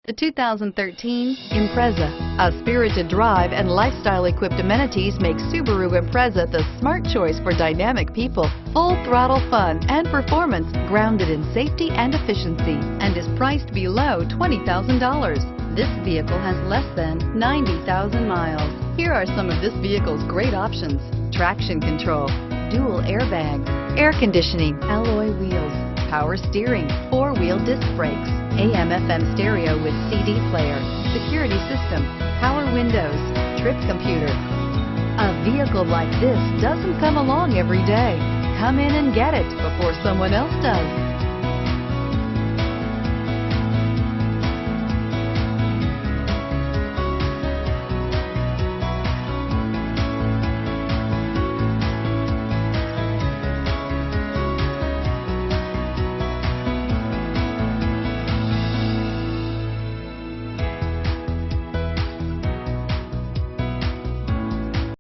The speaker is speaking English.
The 2013 Impreza. A spirited drive and lifestyle-equipped amenities make Subaru Impreza the smart choice for dynamic people. Full throttle fun and performance grounded in safety and efficiency, and is priced below $20,000. This vehicle has less than 90,000 miles. Here are some of this vehicle's great options: traction control, dual airbags, air conditioning, alloy wheels, power steering, four-wheel disc brakes, AM/FM stereo with CD player, security system, power windows, trip computer. A vehicle like this doesn't come along every day. Come in and get it before someone else does.